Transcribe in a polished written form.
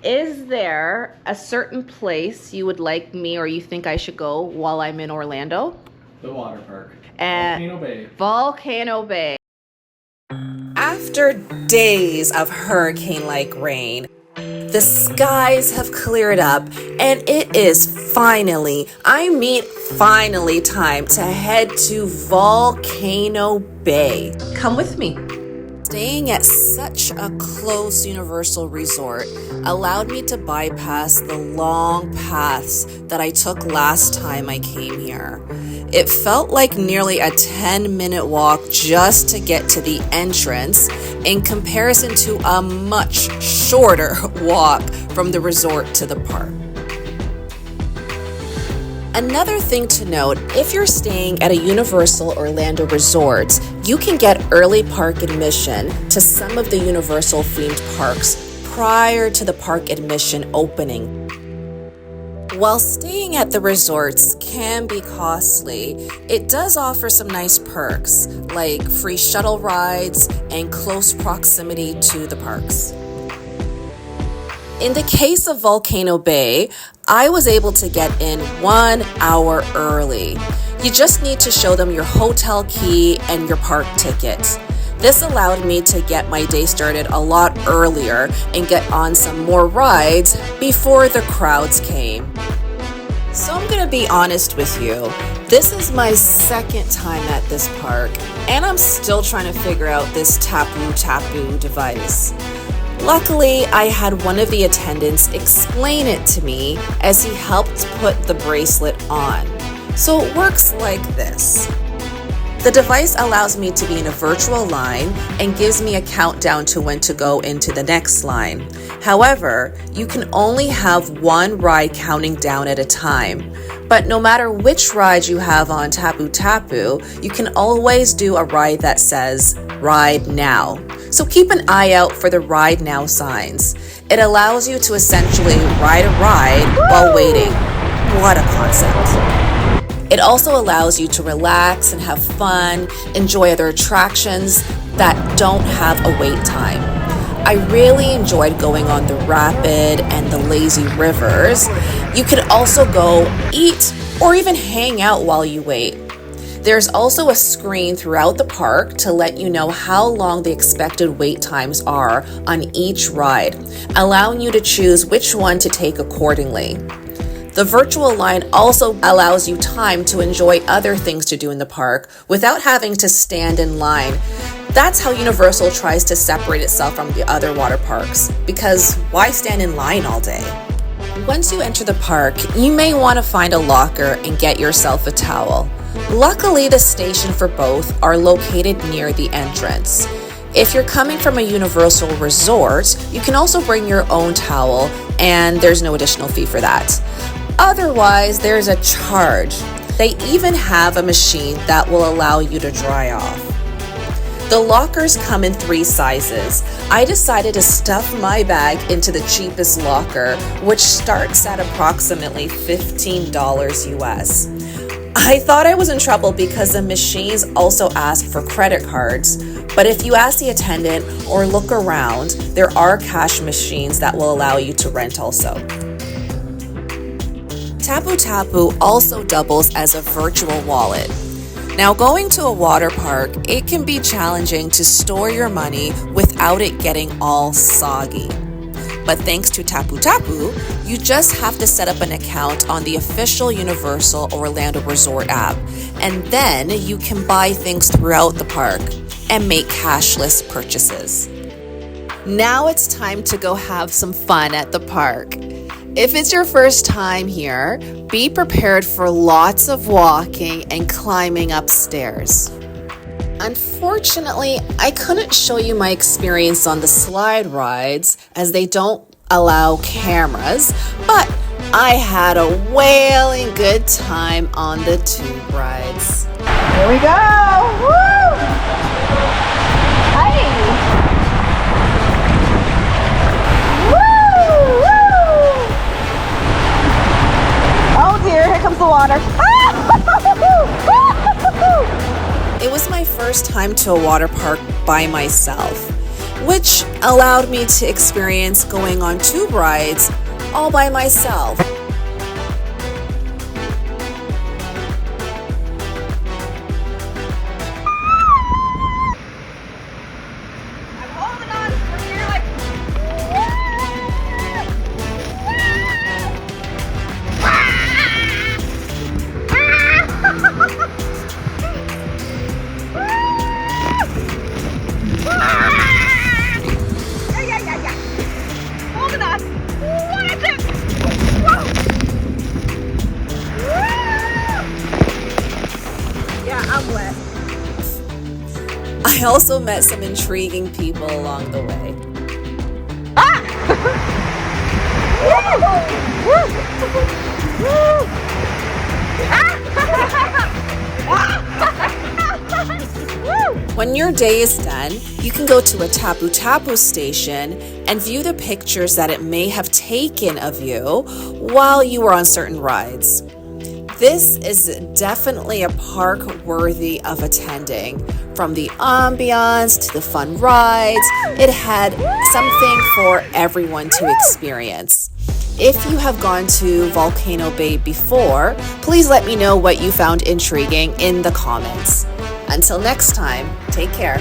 Is there a certain place you would like me or you think I should go while I'm in Orlando? The water park. At Volcano Bay. Volcano Bay. After days of hurricane-like rain, the skies have cleared up and it is finally, I mean finally, time to head to Volcano Bay. Come with me. Staying at such a close Universal resort allowed me to bypass the long paths that I took last time I came here. It felt like nearly a 10-minute walk just to get to the entrance in comparison to a much shorter walk from the resort to the park. Another thing to note, if you're staying at a Universal Orlando resort, you can get early park admission to some of the Universal themed parks prior to the park admission opening. While staying at the resorts can be costly, it does offer some nice perks like free shuttle rides and close proximity to the parks. In the case of Volcano Bay, I was able to get in 1 hour early. You just need to show them your hotel key and your park ticket. This allowed me to get my day started a lot earlier and get on some more rides before the crowds came. So I'm gonna be honest with you, this is my second time at this park and I'm still trying to figure out this tapu device. Luckily, I had one of the attendants explain it to me as he helped put the bracelet on. So it works like this. The device allows me to be in a virtual line and gives me a countdown to when to go into the next line. However, you can only have one ride counting down at a time. But no matter which ride you have on Tapu, you can always do a ride that says, "Ride Now." So keep an eye out for the Ride Now signs. It allows you to essentially ride a ride while waiting. What a concept. It also allows you to relax and have fun, enjoy other attractions that don't have a wait time. I really enjoyed going on the rapid and the lazy rivers. You could also go eat or even hang out while you wait. There's also a screen throughout the park to let you know how long the expected wait times are on each ride, allowing you to choose which one to take accordingly. The virtual line also allows you time to enjoy other things to do in the park without having to stand in line. That's how Universal tries to separate itself from the other water parks, because why stand in line all day? Once you enter the park, you may want to find a locker and get yourself a towel. Luckily, the station for both are located near the entrance. If you're coming from a Universal resort, you can also bring your own towel, and there's no additional fee for that. Otherwise, there's a charge. They even have a machine that will allow you to dry off. The lockers come in 3 sizes. I decided to stuff my bag into the cheapest locker, which starts at approximately $15 US. I thought I was in trouble because the machines also ask for credit cards, but if you ask the attendant or look around, there are cash machines that will allow you to rent also. Tapu also doubles as a virtual wallet. Now, going to a water park, it can be challenging to store your money without it getting all soggy. But thanks to Tapu, you just have to set up an account on the official Universal Orlando Resort app, and then you can buy things throughout the park and make cashless purchases. Now it's time to go have some fun at the park. If it's your first time here, be prepared for lots of walking and climbing upstairs. Unfortunately, I couldn't show you my experience on the slide rides as they don't allow cameras, but I had a whaling good time on the tube rides. Here we go! Woo! Hey! Woo! Woo! Oh dear, here comes the water. It was my first time to a water park by myself, which allowed me to experience going on tube rides all by myself. I also met some intriguing people along the way. When your day is done, you can go to a tapu-tapu station and view the pictures that it may have taken of you while you were on certain rides. This is definitely a park worthy of attending. From the ambiance to the fun rides, it had something for everyone to experience. If you have gone to Volcano Bay before, please let me know what you found intriguing in the comments. Until next time, take care.